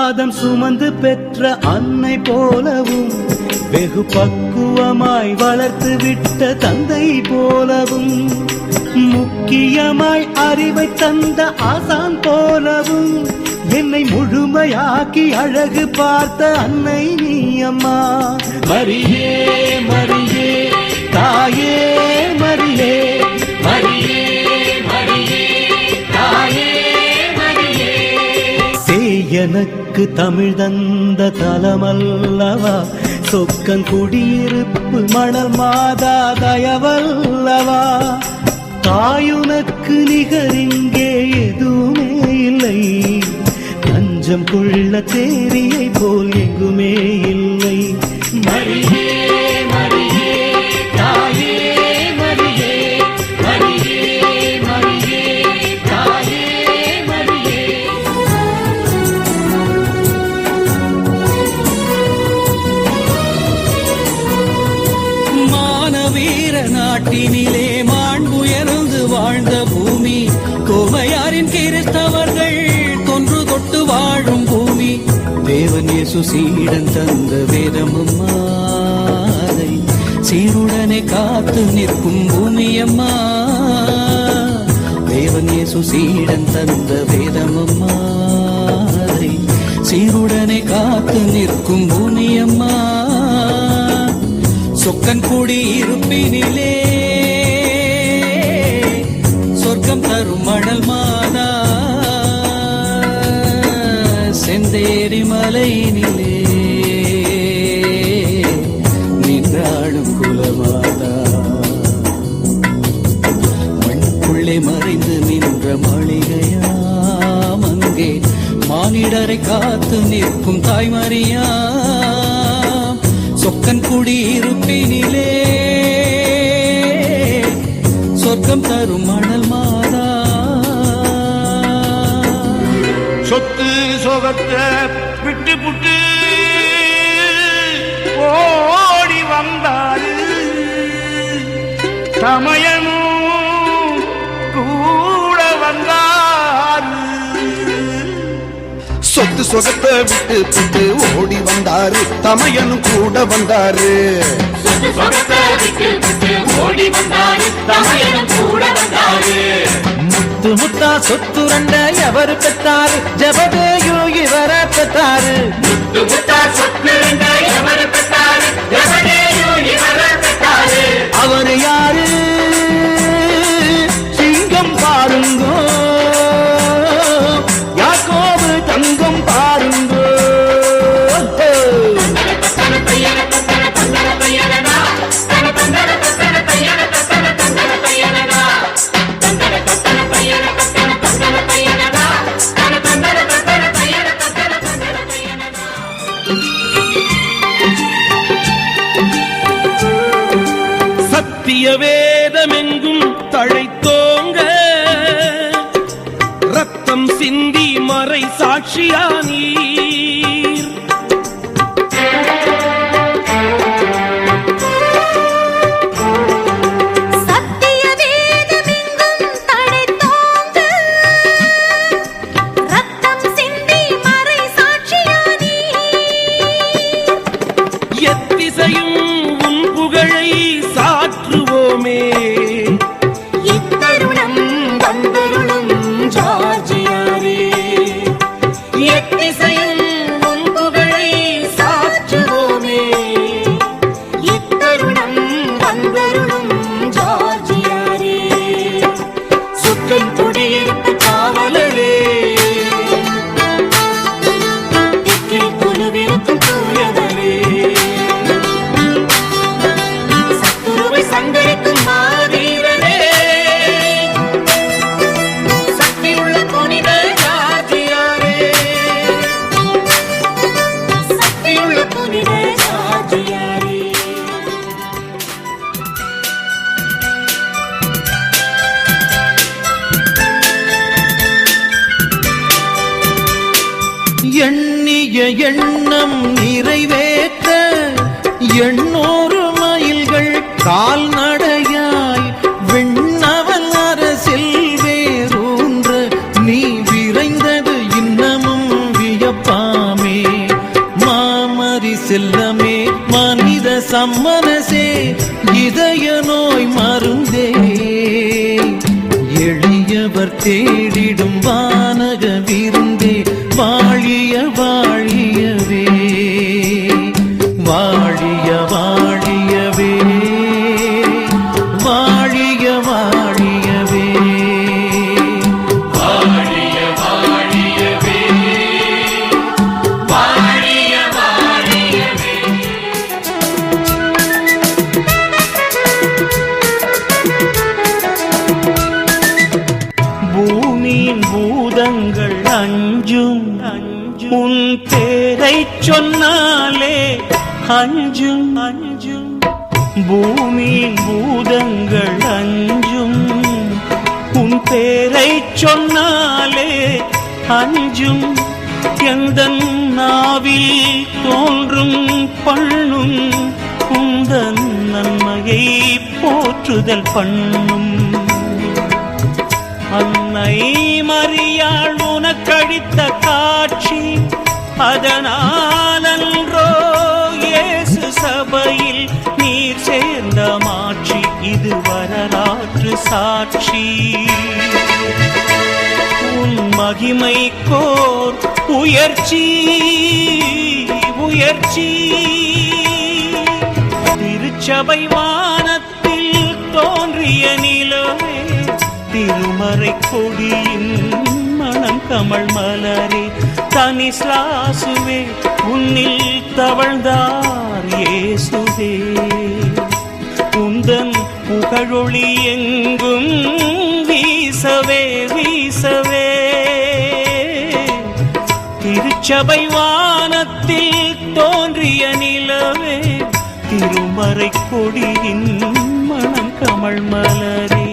பாதம் சுமந்து பெற்ற அன்னை போலவும் வெகு பக்குவமாய் வளர்த்து விட்ட தந்தை போலவும் முக்கியமாய் அறிவை தந்த ஆசான் போலவும் என்னை முழுமையாக்கி அழகு பார்த்த அன்னை நீ அம்மா. மரியே மரியே தாயே மரியே மரியே மரியே தாயே மரியே. எனக்கு தமிழ் தந்த தலமல்லவா சொக்கன் குடியிருப்பு மணல் மாதா தயவல்லவா. தாயுனக்கு நிகரிங்கே எதுவுமே இல்லை, தஞ்சம் கொள்ள தேரியை போல் எங்குமே இல்லை. மரியே மரியே தாயே மரியே மரியே மரியே தாயே மரியே. மானவீர நாட்டினிலே மாண்புயர்ந்து வாழ்ந்த பூமி, கோமையாரின் கிறிஸ்தவர்கள் தொன்று தொட்டு வாழும் பூமி. தேவன் இயேசு சீடன் தந்த வேதமம்மாதை சீருடனே காத்து நிற்கும் பூமியம்மா. தேவன் இயேசு சீடன் தந்த வேதமம்மாதை சீருடனே காத்து நிற்கும் பூமியம்மா. சொக்கன் குடியிருப்பினிலே சொர்க்கம் தரும் மணல் மாதா, செந்தேரி மலையினிலே நின்றாடும் குலமாதா. மண்ணுக்குள்ளே மறைந்து நின்ற மாளிகையாம், அங்கே மானிடரை காத்து நிற்கும் தாய்மரியாம். சொக்கன் குடியிருப்பினிலே சொர்க்கம் தரும் மணல் மாதா. சொத்து சொகத்தை விட்டு புட்டு ஓடி வந்தாரு, சமயமும் கூட வந்தாரு. சொத்து சொகத்தை விட்டு புட்டு ஓடி வந்தாரு, தமையனும் கூட வந்தாரு. முத்து முத்தா சொத்து ரெண்ட எவரு பெற்றாரு, ஜபதேயு இவர பெற்றாரு. முத்து முத்தா சொத்து ரெண்ட எவரு பெற்றாரு, ஜபதேயு இவர பெற்றாரு. அவரு யாரு சிங்கம் பாருங்கோ, யாக்கோபு தங்கம் பாருங்கோ. சத்திய வேதமெங்கும் தழைத்தோங்க, ரத்தம் சிந்தி மறை சாட்சியானீர். எத்திசையும் உன் புகழை சாற்றுவோமே, இத்தருணம் வந்தருளும் ஜார்ஜியாரே. எத்திசையும் உன் புகழை சாற்றுவோமே, இத்தருணம் வந்தருளும் ஜார்ஜியாரே. சுற்றம் குடியிருப்பு காவலரே, திக்கில் குழுவிருக்கும் தூயவரே, சங்கரிக்கும் மாவீரரே, சக்தியுள்ள புனித ஜார்ஜியாரே, சக்தியுள்ள புனித ஜார்ஜியாரே. எண்ணிய எண்ணம் நிறைவேற்ற 800 மைல்கள் கால்நடையாய் விண்ணவன் அரசில் வேரூன்ற நீ விரைந்தது இன்னமும் வியப்பாம். அடியவர் தேடிடும் வானக விருந்தே வாழிய வாழியவே வாழிய வாழியவே வாழிய வாழியவே வாழிய வாழியவே வாழிய வாழியவே. பூமியின் பூதங்கள் அஞ்சும் உன் பேரைச் சொன்னாலே அஞ்சும் அஞ்சும். பூமியின் பூதங்கள் அஞ்சும் உன் பேரைச் சொன்னாலே அஞ்சும். எந்தன் நாவில் தோன்றும் பண்ணும் உந்தன் நன்மையை போற்றுதல் பண்ணும். அன்னை மரியாள் உனக்கழித்த காட்சி அதனாலன்றோ இயேசு சபையில் நீர் சேர்ந்த மாட்சி. இது வரலாற்று சாட்சி. உன் மகிமைக்கோர் உயர்ச்சி உயர்ச்சி. திருச்சபை வானத்தில் தோன்றிய நிலவே திருமறை கொடியின் மணம் கமழ் மலரே தனி ஸ்லாசுவே உன்னில் தவழ்ந்தார் இயேசுவே. உந்தன் புகழொளி எங்கும் வீசவே வீசவே. திருச்சபை வானத்தில் தோன்றிய நிலவே திருமறை கொடியின் மணம் கமழ் மலரே.